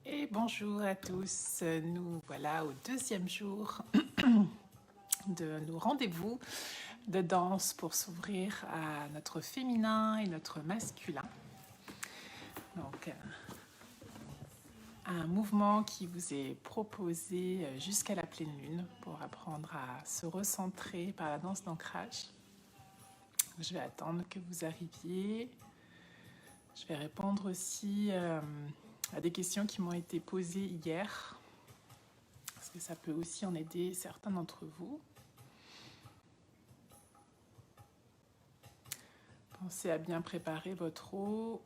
Et bonjour à tous, nous voilà au deuxième jour de nos rendez-vous de danse pour s'ouvrir à notre féminin et notre masculin. Donc un mouvement qui vous est proposé jusqu'à la pleine lune pour apprendre à se recentrer par la danse d'ancrage. Je vais attendre que vous arriviez. Je vais répondre aussi à des questions qui m'ont été posées hier, parce que ça peut aussi en aider certains d'entre vous. Pensez à bien préparer votre eau.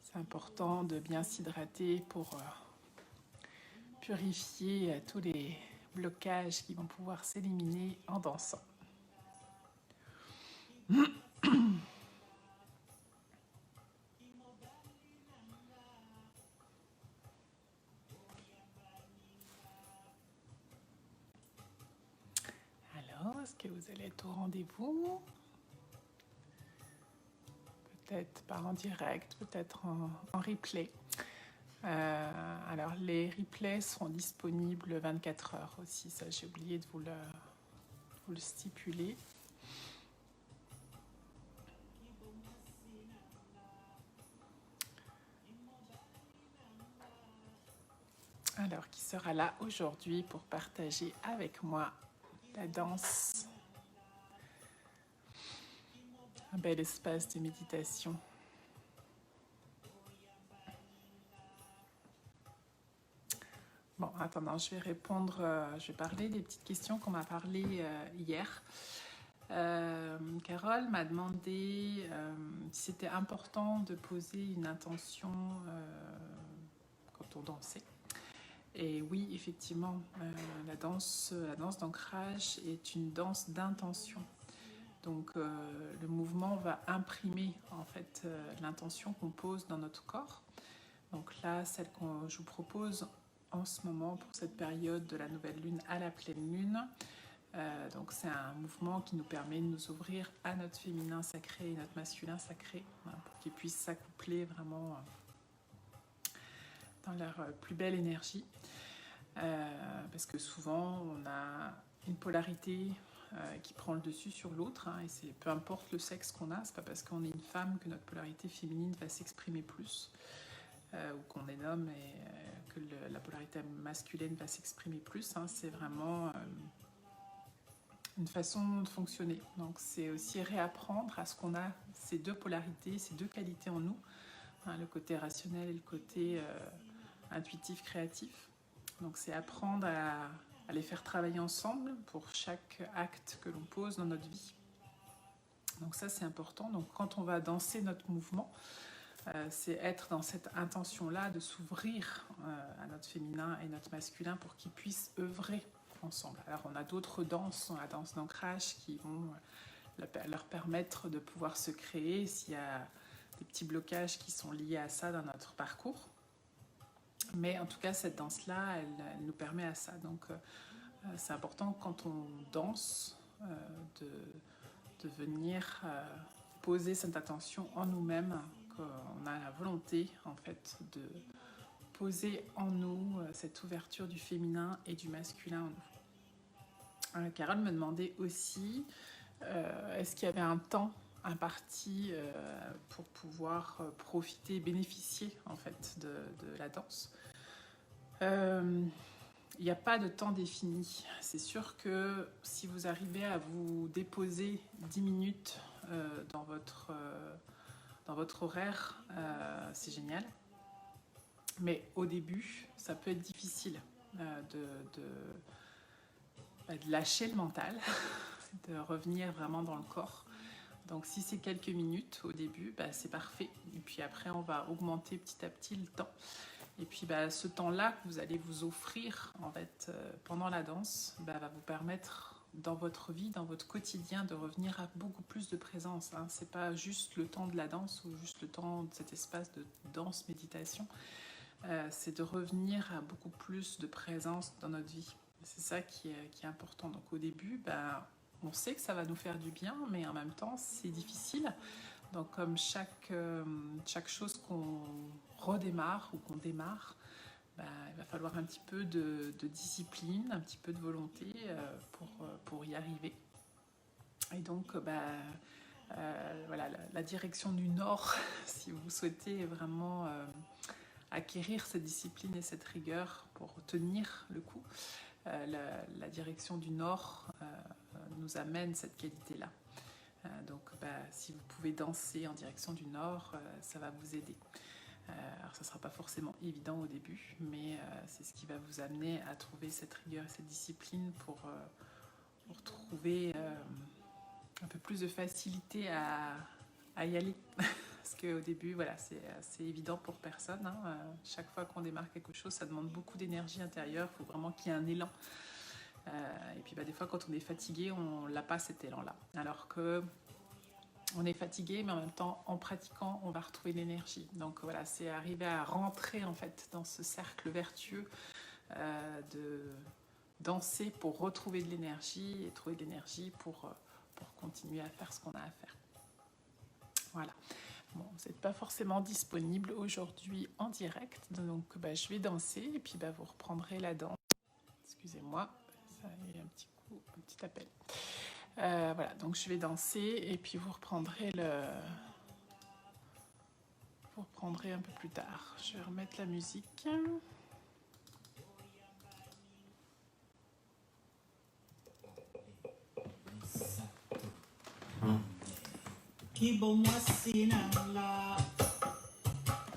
C'est important de bien s'hydrater pour purifier tous les blocages qui vont pouvoir s'éliminer en dansant. Alors, est-ce que vous allez être au rendez-vous? Peut-être pas en direct, peut-être en replay. Alors, les replays seront disponibles 24 heures aussi. Ça, j'ai oublié de vous le stipuler. Alors, qui sera là aujourd'hui pour partager avec moi la danse? Un bel espace de méditation. Bon, attendant, je vais répondre, je vais parler des petites questions qu'on m'a parlé hier. Carole m'a demandé si c'était important de poser une intention quand on dansait. Et oui, effectivement, la danse d'ancrage est une danse d'intention. Donc le mouvement va imprimer en fait l'intention qu'on pose dans notre corps. Donc là, celle que je vous propose en ce moment pour cette période de la nouvelle lune à la pleine lune. Donc c'est un mouvement qui nous permet de nous ouvrir à notre féminin sacré et notre masculin sacré, voilà, pour qu'ils puissent s'accoupler vraiment dans leur plus belle énergie. Parce que souvent on a une polarité qui prend le dessus sur l'autre, hein, et c'est peu importe le sexe qu'on a, c'est pas parce qu'on est une femme que notre polarité féminine va s'exprimer plus, ou qu'on est homme et que la polarité masculine va s'exprimer plus, hein, c'est vraiment une façon de fonctionner. Donc c'est aussi réapprendre à ce qu'on a ces deux polarités, ces deux qualités en nous, hein, le côté rationnel et le côté intuitif, créatif. Donc c'est apprendre à les faire travailler ensemble pour chaque acte que l'on pose dans notre vie. Donc ça c'est important. Donc quand on va danser notre mouvement, c'est être dans cette intention-là de s'ouvrir à notre féminin et notre masculin pour qu'ils puissent œuvrer ensemble. Alors on a d'autres danses, la danse d'ancrage, qui vont leur permettre de pouvoir se créer s'il y a des petits blocages qui sont liés à ça dans notre parcours. Mais en tout cas, cette danse-là, elle nous permet à ça. Donc c'est important quand on danse de venir poser cette attention en nous-mêmes, qu'on a la volonté en fait de poser en nous cette ouverture du féminin et du masculin en nous. Carole me demandait aussi est-ce qu'il y avait un temps imparti pour pouvoir profiter, bénéficier en fait de la danse. Il n'y a pas de temps défini. C'est sûr que si vous arrivez à vous déposer 10 minutes dans votre horaire, c'est génial. Mais au début, ça peut être difficile de lâcher le mental, de revenir vraiment dans le corps. Donc si c'est quelques minutes au début, c'est parfait. Et puis après, on va augmenter petit à petit le temps. Et puis ce temps-là que vous allez vous offrir en fait, pendant la danse va vous permettre dans votre vie, dans votre quotidien, de revenir à beaucoup plus de présence. Hein. Ce n'est pas juste le temps de la danse ou juste le temps de cet espace de danse-méditation. C'est de revenir à beaucoup plus de présence dans notre vie. C'est ça qui est important. Donc au début, on sait que ça va nous faire du bien, mais en même temps, c'est difficile. Donc comme chaque chose qu'on redémarre ou qu'on démarre, il va falloir un petit peu de discipline, un petit peu de volonté pour y arriver. Et donc, voilà, la direction du Nord, si vous souhaitez vraiment acquérir cette discipline et cette rigueur pour tenir le coup, la direction du Nord nous amène cette qualité-là. Donc, si vous pouvez danser en direction du Nord, ça va vous aider. Alors, ça ne sera pas forcément évident au début, mais c'est ce qui va vous amener à trouver cette rigueur et cette discipline pour trouver un peu plus de facilité à y aller. Parce qu'au début, voilà, c'est évident pour personne. Hein. Chaque fois qu'on démarre quelque chose, ça demande beaucoup d'énergie intérieure. Il faut vraiment qu'il y ait un élan. Et puis des fois, quand on est fatigué, on n'a pas cet élan-là. Alors que on est fatigué, mais en même temps, en pratiquant, on va retrouver l'énergie. Donc voilà, c'est arriver à rentrer en fait dans ce cercle vertueux de danser pour retrouver de l'énergie et trouver de l'énergie pour continuer à faire ce qu'on a à faire. Voilà. Bon, vous n'êtes pas forcément disponible aujourd'hui en direct, donc je vais danser et puis vous reprendrez la danse. Excusez-moi, ça y est un petit appel. Voilà, donc je vais danser et puis vous reprendrez un peu plus tard. Je vais remettre la musique. Kibomwasi nanga,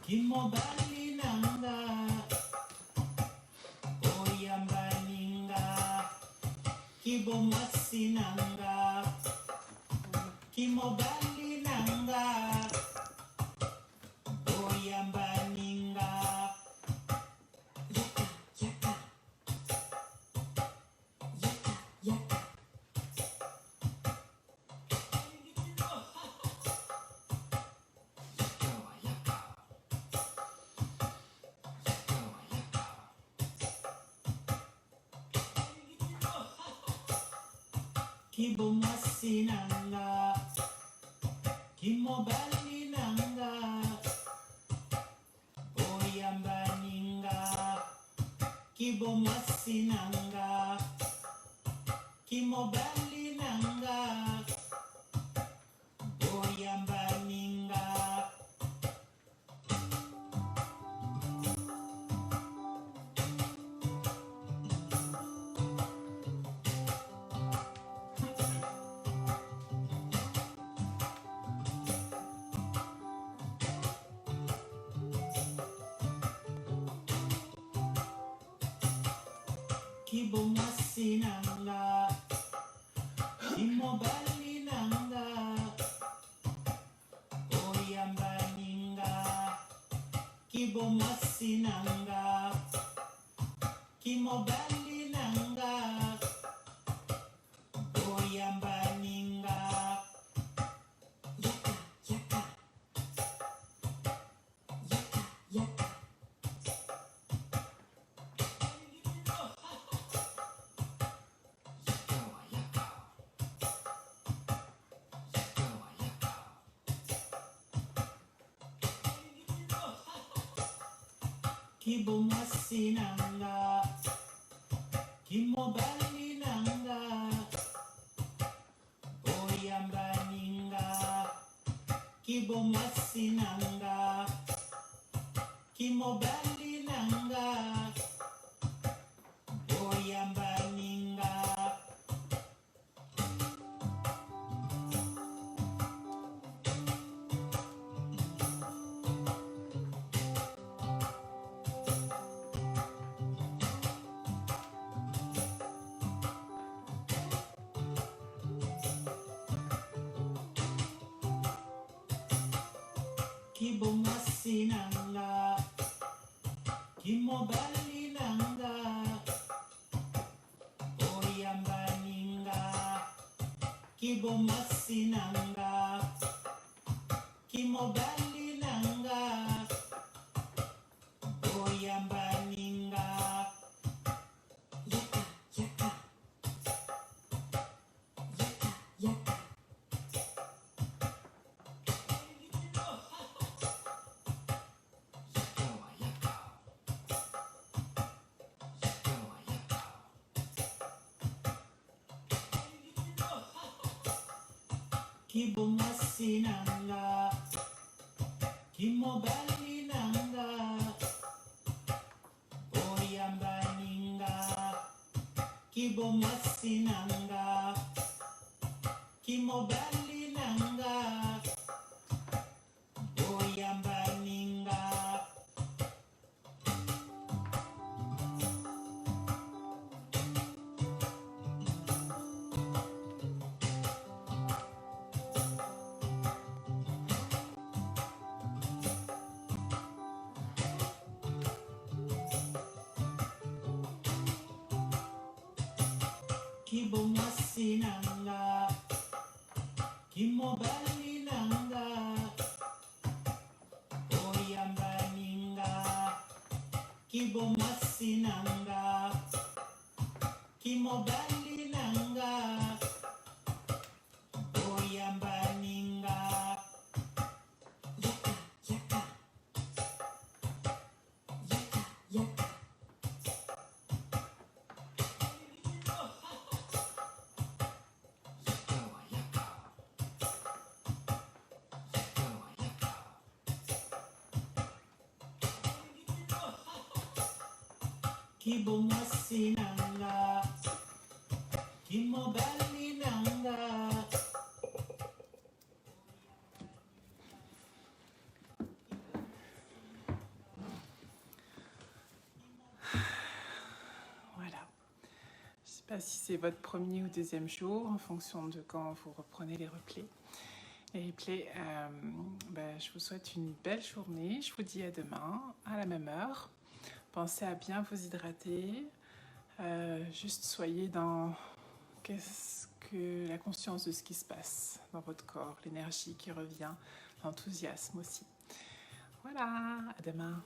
kimobali nanga, oyamba ninga. Kibomwasi nanga, kimobali nanga, oyamba ninga. Yaka, yaka, yaka, yaka. Kibomwasi nanga, kimobali nanga, oyamba ninga. Kibomwasi nanga, kimobali nanga, oyamba ninga. Kibomwasi nanga, kimobali nanga, oyamba ninga. Kibomwasi nanga, kimobali nanga, oyamba ninga. Yaka, yaka, yaka, yaka. Kibomwasi nanga, kimobali nanga, oyamba ninga. Kibomwasi nanga, kimobali nanga, oyamba ninga. Kibomwasi nanga, kimobali nanga, oyamba ninga. Kibomwasi nanga, kimobali nanga, oyamba ninga. Yaka, yaka, yaka, yaka. kibomasi nanga kimobali nanga oyambaninga kibomasi nanga kimobali nanga oyambaninga kibomasi nanga kimobali nanga oyambaninga kibomasi nanga kimobali nanga oyambaninga yaka yaka yaka yaka kibomasi nanga kimobali nanga Voilà. Je ne sais pas si c'est votre premier ou deuxième jour, en fonction de quand vous reprenez les replays. Je vous souhaite une belle journée. Je vous dis à demain, à la même heure. Pensez à bien vous hydrater. Juste soyez dans la conscience de ce qui se passe dans votre corps, l'énergie qui revient, l'enthousiasme aussi. Voilà, à demain.